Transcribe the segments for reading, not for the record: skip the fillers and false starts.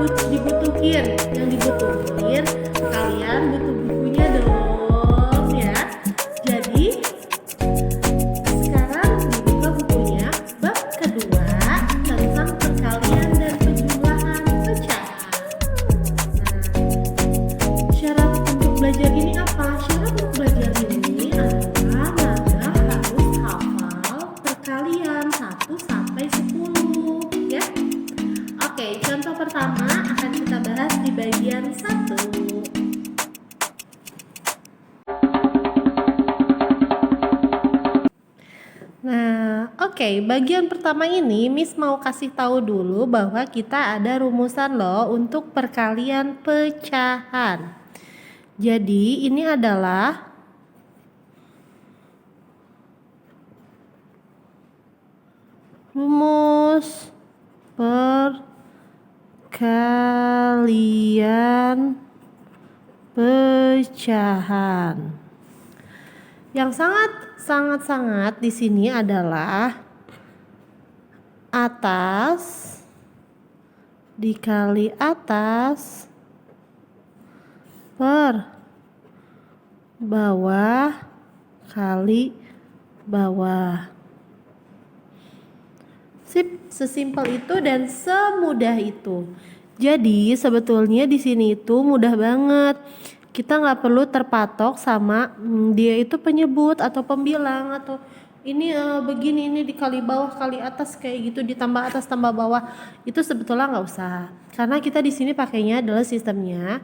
dibutuhin? Yang dibutuhin kalian butuh bukunya dong ya. Jadi sekarang dibuka bukunya bab kedua tentang perkalian dan penjumlahan pecahan. Nah, syarat untuk belajar ini apa? Syarat untuk belajar ini adalah Naga harus hafal perkalian 1 sampai 10 ya. Oke, contoh pertama akan kita bahas di bagian 1. Nah, oke, bagian pertama ini Miss mau kasih tahu dulu bahwa kita ada rumusan loh untuk perkalian pecahan. Jadi, ini adalah rumus perkalian pecahan. Yang sangat di sini adalah atas dikali atas per bawah kali bawah. Sip, sesimpel itu dan semudah itu. Jadi sebetulnya di sini itu mudah banget. Kita nggak perlu terpatok sama dia itu penyebut atau pembilang atau ini begini, ini dikali bawah kali atas kayak gitu, ditambah atas tambah bawah. Itu sebetulnya nggak usah. Karena kita di sini pakainya adalah sistemnya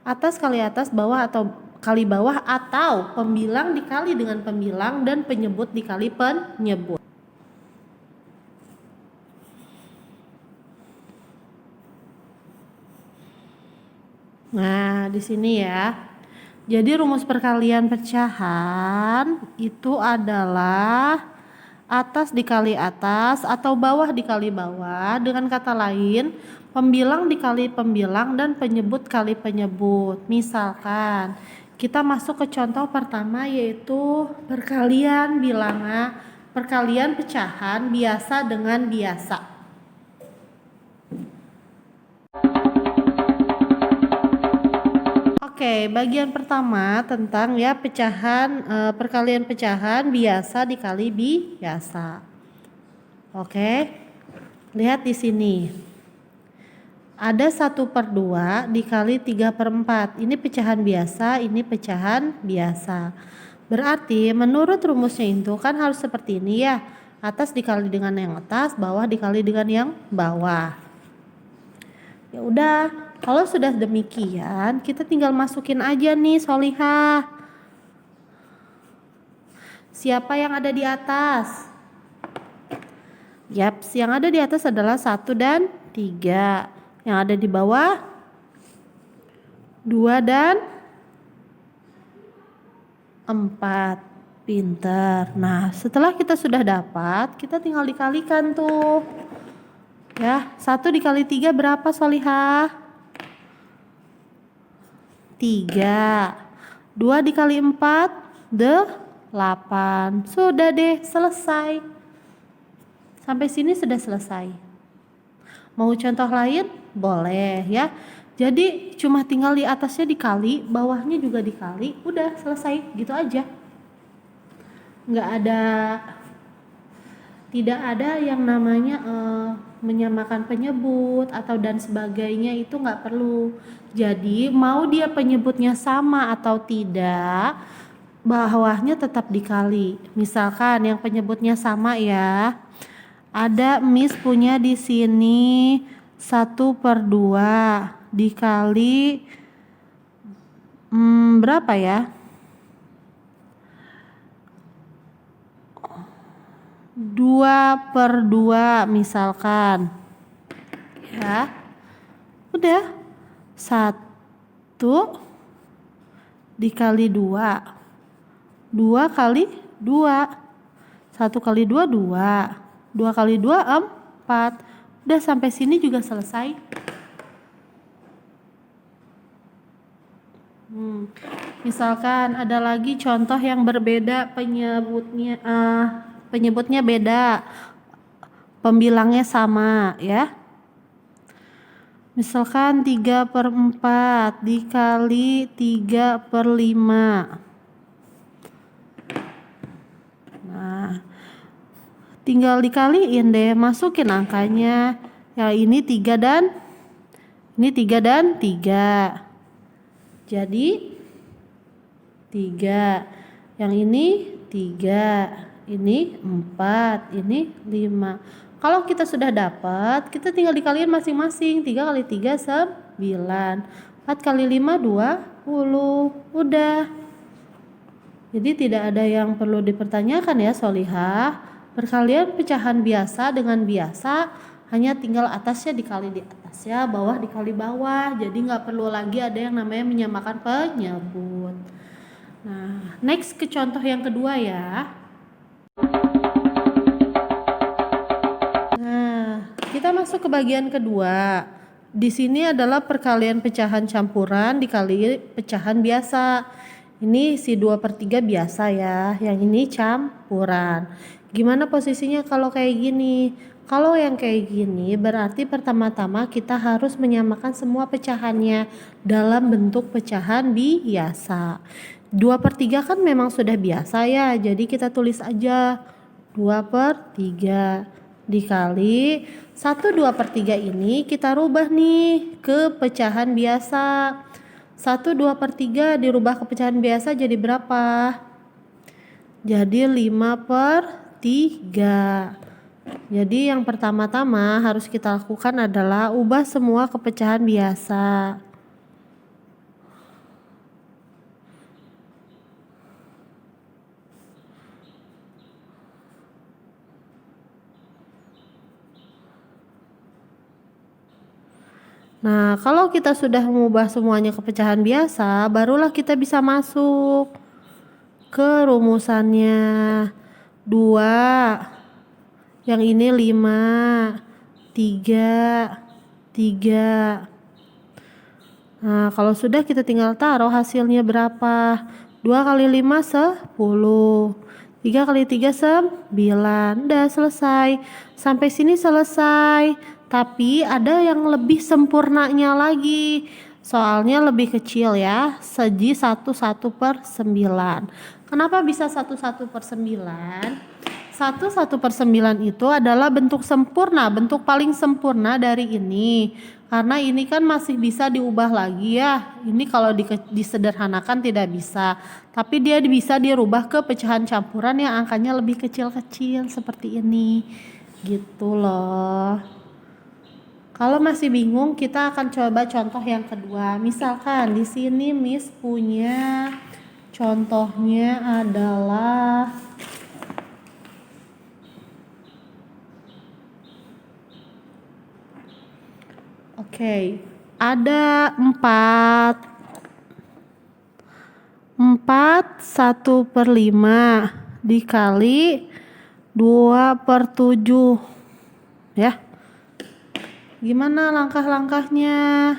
atas kali atas, bawah atau kali bawah, atau pembilang dikali dengan pembilang dan penyebut dikali penyebut. Nah, di sini ya. Jadi rumus perkalian pecahan itu adalah atas dikali atas atau bawah dikali bawah. Dengan kata lain, pembilang dikali pembilang dan penyebut kali penyebut. Misalkan kita masuk ke contoh pertama yaitu perkalian bilangan, perkalian pecahan biasa dengan biasa. Oke, bagian pertama tentang ya pecahan, perkalian pecahan biasa dikali biasa. Oke, lihat di sini. Ada 1/2 dikali 3/4. Ini pecahan biasa, ini pecahan biasa. Berarti menurut rumusnya itu kan harus seperti ini ya. Atas dikali dengan yang atas, bawah dikali dengan yang bawah. Ya udah, kalau sudah demikian, kita tinggal masukin aja nih Solihah. Siapa yang ada di atas? Yaps, yang ada di atas adalah 1 dan 3. Yang ada di bawah 2 dan 4. Pinter. Nah, setelah kita sudah dapat, kita tinggal dikalikan tuh. Ya, 1 dikali 3 berapa Solihah? 3. 2 dikali 4 8. Sudah deh, selesai. Sampai sini sudah selesai. Mau contoh lain? Boleh ya. Jadi cuma tinggal di atasnya dikali, bawahnya juga dikali, udah selesai gitu aja. Tidak ada yang namanya menyamakan penyebut atau dan sebagainya, itu nggak perlu. Jadi mau dia penyebutnya sama atau tidak, bawahnya tetap dikali. Misalkan yang penyebutnya sama ya, ada Miss punya di sini 1/2 dikali berapa ya? 2/2 misalkan ya. Udah 1 dikali 2, 2 kali 2, 1 kali 2 2, 2 kali 2 4. Udah sampai sini juga selesai. Misalkan ada lagi contoh yang berbeda penyebutnya beda, pembilangnya sama ya. Misalkan 3/4 dikali 3/5. Nah, tinggal dikaliin deh, masukin angkanya. Yang ini 3 dan ini 3 dan 3. Jadi 3. Yang ini 3, ini 4, ini 5. Kalau kita sudah dapat, kita tinggal dikaliin masing-masing. 3 kali 3 9. 4 kali 5 20. Udah. Jadi tidak ada yang perlu dipertanyakan ya Solihah. Perkalian pecahan biasa dengan biasa hanya tinggal atasnya dikali di atas ya, bawah dikali bawah. Jadi nggak perlu lagi ada yang namanya menyamakan penyebut. Nah, next ke contoh yang kedua ya. Nah, kita masuk ke bagian kedua. Di sini adalah perkalian pecahan campuran dikali pecahan biasa. Ini si 2/3 biasa ya, yang ini campuran. Gimana posisinya kalau kayak gini? Kalau yang kayak gini berarti pertama-tama kita harus menyamakan semua pecahannya dalam bentuk pecahan biasa. 2/3 kan memang sudah biasa ya, jadi kita tulis aja 2/3 dikali 1/2/3 ini kita rubah nih ke pecahan biasa. 1/2/3 dirubah ke pecahan biasa jadi berapa? Jadi 5/3. Jadi yang pertama-tama harus kita lakukan adalah ubah semua ke pecahan biasa. Nah, kalau kita sudah mengubah semuanya ke pecahan biasa, barulah kita bisa masuk ke rumusannya. 2, yang ini 5, 3, 3. Nah, kalau sudah kita tinggal taruh hasilnya berapa. 2 kali 5 10. 3 kali 3 9. Udah selesai. Sampai sini selesai. Tapi ada yang lebih sempurnanya lagi. Soalnya lebih kecil ya. Segi 1/9. Kenapa bisa 1/9? 1/9 itu adalah bentuk sempurna, bentuk paling sempurna dari ini. Karena ini kan masih bisa diubah lagi ya. Ini kalau disederhanakan tidak bisa. Tapi dia bisa dirubah ke pecahan campuran yang angkanya lebih kecil-kecil seperti ini. Gitu loh. Kalau masih bingung, kita akan coba contoh yang kedua. Misalkan di sini Miss punya contohnya adalah oke, ada 4 1/5 dikali 2/7 ya. Gimana langkah-langkahnya?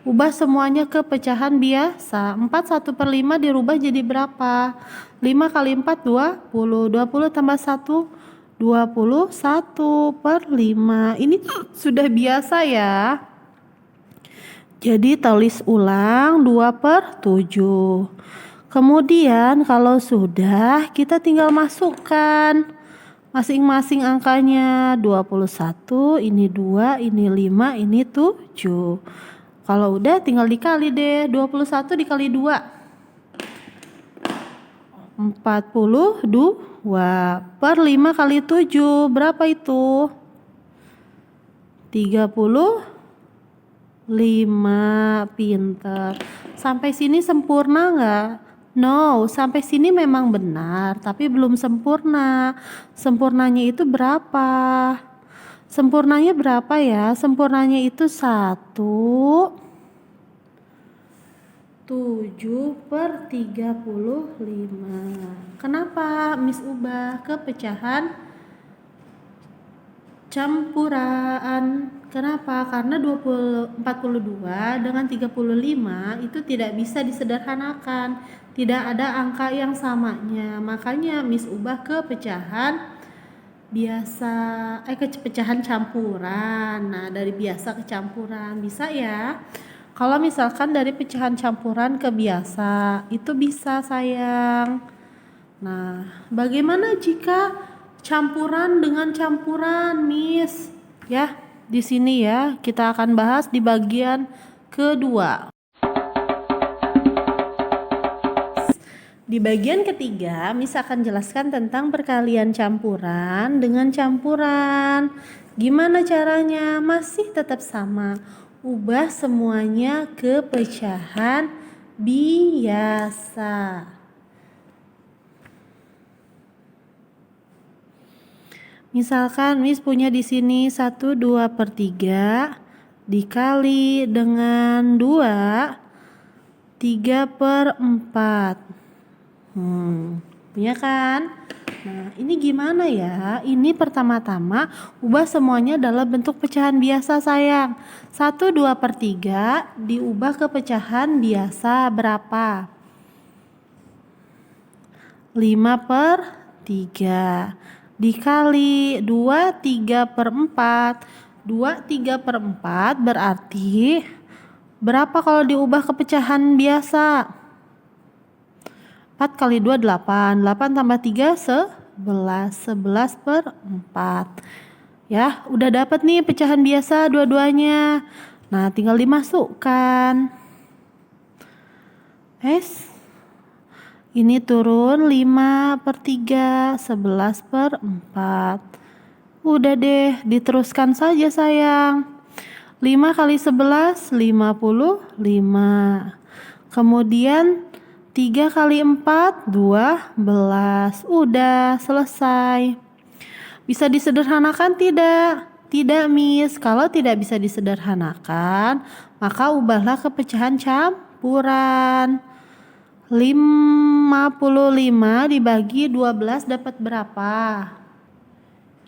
Ubah semuanya ke pecahan biasa. 4 1/5 dirubah jadi berapa? 5 kali 4 20. 20 tambah 1 21/5. Ini sudah biasa ya. Jadi tulis ulang 2/7. Kemudian kalau sudah, kita tinggal masukkan masing-masing angkanya. 21, ini 2, ini 5, ini 7. Kalau udah tinggal dikali deh. 21 dikali 2 42 per 5 kali 7 berapa itu? 35. Pinter. Sampai sini sempurna nggak? No, sampai sini memang benar, tapi belum sempurna. Sempurnanya itu berapa? Sempurnanya berapa ya? Sempurnanya itu 7/35. Kenapa Miss ubah ke pecahan campuran? Kenapa? Karena 42 dengan 35 itu tidak bisa disederhanakan. Tidak ada angka yang samanya. Makanya Miss ubah ke pecahan biasa pecahan campuran. Nah, dari biasa ke campuran bisa ya. Kalau misalkan dari pecahan campuran ke biasa, itu bisa sayang. Nah, bagaimana jika campuran dengan campuran, Miss? Ya, di sini ya, kita akan bahas di bagian kedua. Di bagian ketiga, Miss akan jelaskan tentang perkalian campuran dengan campuran. Gimana caranya? Masih tetap sama. Ubah semuanya ke pecahan biasa. Misalkan Miss punya di sini 1/2/3 dikali dengan 2 3/4. Punya kan? Nah, ini gimana ya? Ini pertama-tama ubah semuanya dalam bentuk pecahan biasa sayang. 1/2/3 diubah ke pecahan biasa berapa? 5/3 dikali 2/3/4. 2/3/4 berarti berapa kalau diubah ke pecahan biasa? 4 kali 2 8. 8 tambah 3 11. 11/4. Ya, udah dapat nih pecahan biasa dua-duanya. Nah, tinggal dimasukkan. Ini turun 5/3, 11/4. Udah deh, diteruskan saja sayang. 5 kali 11, 55. Kemudian 3 kali 4, 12. Udah selesai. Bisa disederhanakan tidak? Tidak, Miss. Kalau tidak bisa disederhanakan, maka ubahlah ke pecahan campuran. 55 dibagi 12 dapat berapa?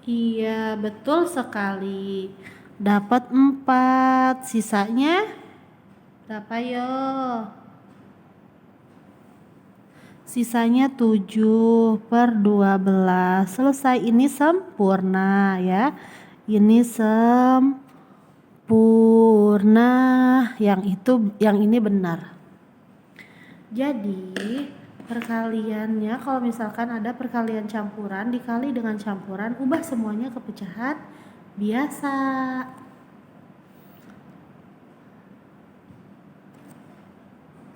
Iya, betul sekali. Dapat 4. Sisanya berapa yo? Sisanya 7/12. Selesai, ini sempurna ya. Ini sempurna. Yang ini benar. Jadi perkaliannya, kalau misalkan ada perkalian campuran dikali dengan campuran, ubah semuanya ke pecahan biasa.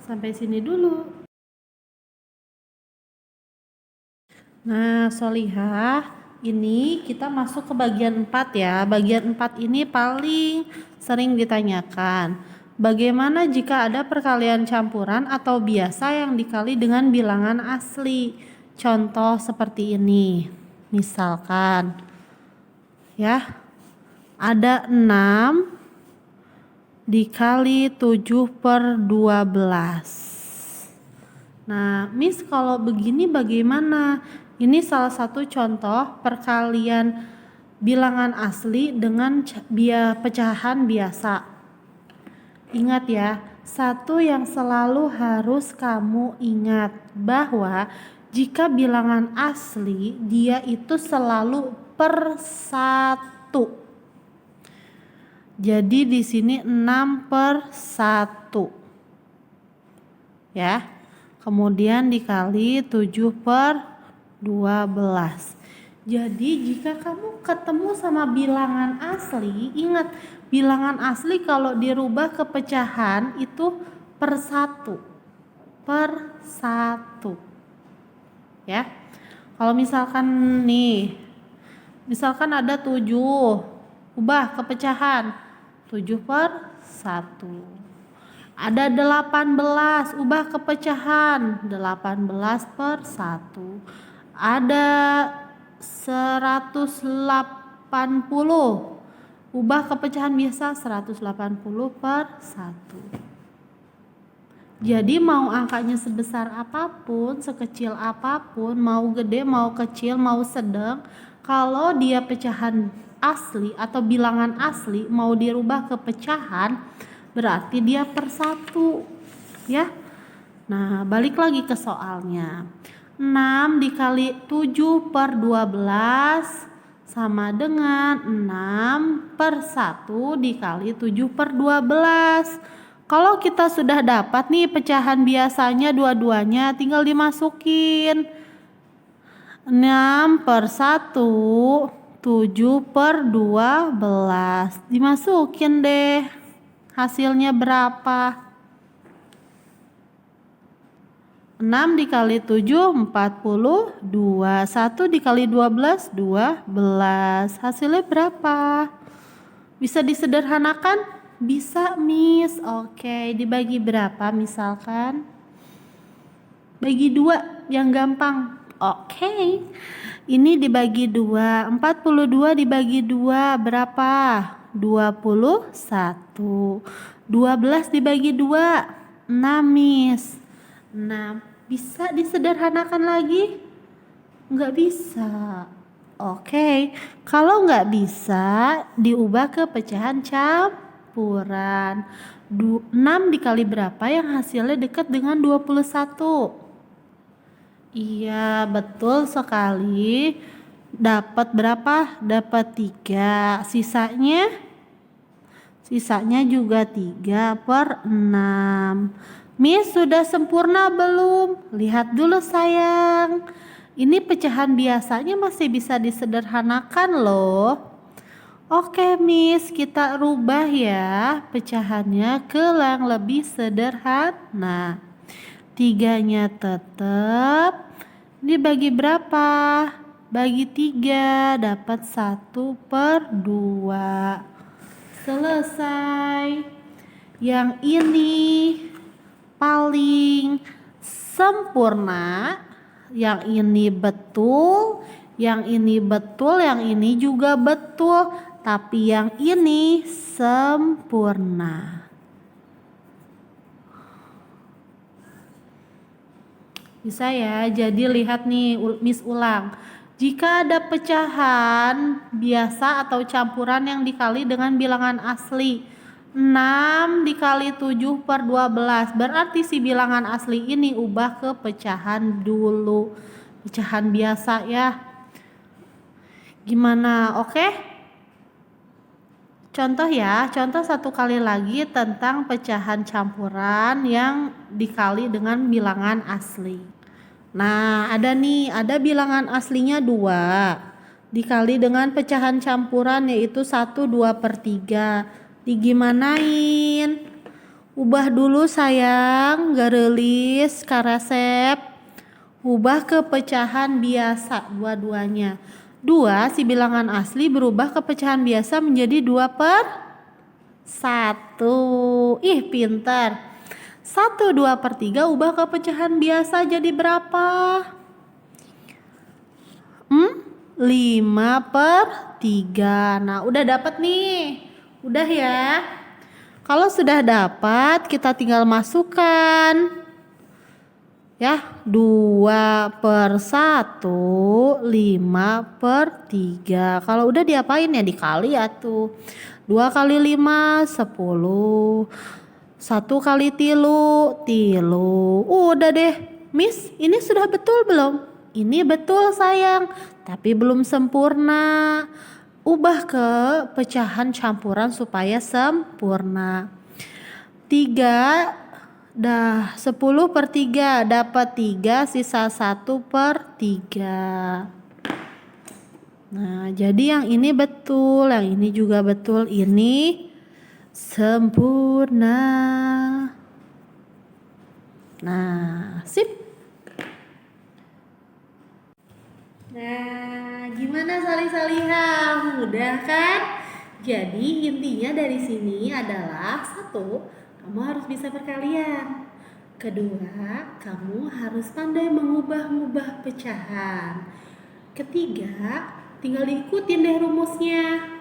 Sampai sini dulu. Nah, Solihah, ini kita masuk ke bagian 4 ya. Bagian 4 ini paling sering ditanyakan. Bagaimana jika ada perkalian campuran atau biasa yang dikali dengan bilangan asli? Contoh seperti ini. Misalkan ya, ada 6 dikali 7/12. Nah, Miss kalau begini bagaimana? Ini salah satu contoh perkalian bilangan asli dengan pecahan biasa. Ingat ya, satu yang selalu harus kamu ingat bahwa jika bilangan asli dia itu selalu per 1. Jadi di sini 6/1. Ya. Kemudian dikali 7/12. Jadi jika kamu ketemu sama bilangan asli, ingat bilangan asli kalau dirubah ke pecahan itu per 1. Per 1. Ya. Kalau misalkan nih, misalkan ada 7, ubah ke pecahan 7/1. Ada 18, ubah ke pecahan 18/1. Ada 180, ubah ke pecahan biasa 180/1. Jadi mau angkanya sebesar apapun, sekecil apapun, mau gede, mau kecil, mau sedang, kalau dia pecahan asli atau bilangan asli mau dirubah ke pecahan, berarti dia per 1 ya. Nah, balik lagi ke soalnya. 6 dikali 7/12 sama dengan 6/1 dikali 7/12. Kalau kita sudah dapat nih pecahan biasanya dua-duanya, tinggal dimasukin. 6/1, 7/12. Dimasukin deh. Hasilnya berapa? 6 dikali 7, 42. 1 dikali 12, 12. Hasilnya berapa? Bisa disederhanakan? Bisa, Miss. Oke, dibagi berapa misalkan? Bagi 2 yang gampang. Oke. Ini dibagi 2. 42 dibagi 2 berapa? 21. 12 dibagi 2. 6, Miss. 6. Bisa disederhanakan lagi? Nggak bisa. Oke. Kalau nggak bisa, diubah ke pecahan campuran. 6 dikali berapa yang hasilnya dekat dengan 21? Iya, betul sekali. Dapat berapa? Dapat 3. Sisanya juga 3/6. Miss, sudah sempurna belum? Lihat dulu sayang. Ini pecahan biasanya masih bisa disederhanakan loh. Oke Miss, kita rubah ya pecahannya ke yang lebih sederhana. 3-nya tetap. Dibagi berapa? Bagi 3, dapat 1/2. Selesai. Yang ini paling sempurna. Yang ini betul, yang ini betul, yang ini juga betul. Tapi yang ini sempurna. Bisa ya, jadi lihat nih Miss ulang. Jika ada pecahan biasa atau campuran yang dikali dengan bilangan asli, 6 dikali 7/12, berarti si bilangan asli ini ubah ke pecahan dulu. Pecahan biasa ya. Gimana? Oke? Contoh ya, contoh satu kali lagi tentang pecahan campuran yang dikali dengan bilangan asli. Nah, ada bilangan aslinya 2 dikali dengan pecahan campuran yaitu 1/2/3. Digimanain? Ubah dulu sayang, garelis, karesep. Ubah ke pecahan biasa dua-duanya. 2 si bilangan asli berubah ke pecahan biasa menjadi 2/1. Ih, pintar. 1/2/3 ubah ke pecahan biasa jadi berapa? 5/3. Nah, udah dapat nih. Udah ya. Kalau sudah dapat, kita tinggal masukkan. Ya, 2/1, 5/3. Kalau udah diapain ya? Dikali ya tuh. 2 kali 5, 10. 1 kali 3, 3. Udah deh. Miss, ini sudah betul belum? Ini betul sayang, tapi belum sempurna. Ubah ke pecahan campuran supaya sempurna. 10/3 dapat 3, sisa 1/3. Nah, jadi yang ini betul, yang ini juga betul. Ini sempurna. Nah, sip. Nah, gimana salih-salihah? Mudah kan? Jadi intinya dari sini adalah 1, kamu harus bisa perkalian. 2, kamu harus pandai mengubah-ubah pecahan. 3, tinggal diikutin deh rumusnya.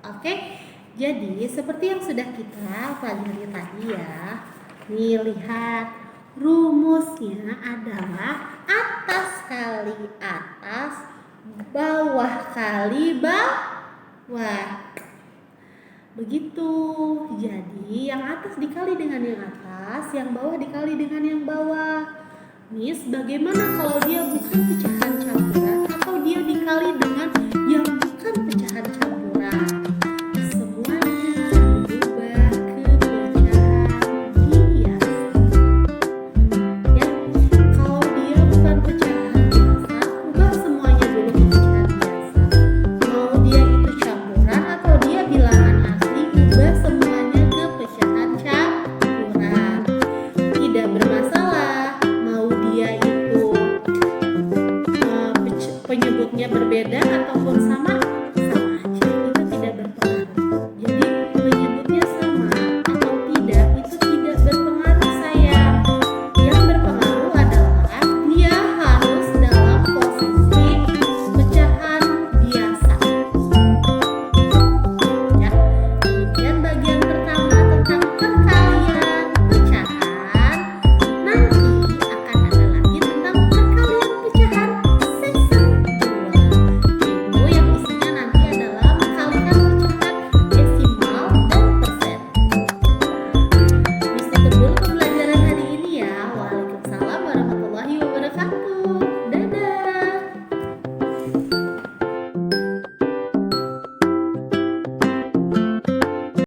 Oke? Jadi seperti yang sudah kita pelajari tadi ya. Nih lihat, rumusnya adalah atas kali atas, bawah kali bawah. Begitu. Jadi yang atas dikali dengan yang atas, yang bawah dikali dengan yang bawah. Miss, bagaimana kalau dia bukan pecahan campuran atau dia dikali dengan yang bukan menggunakan pecahan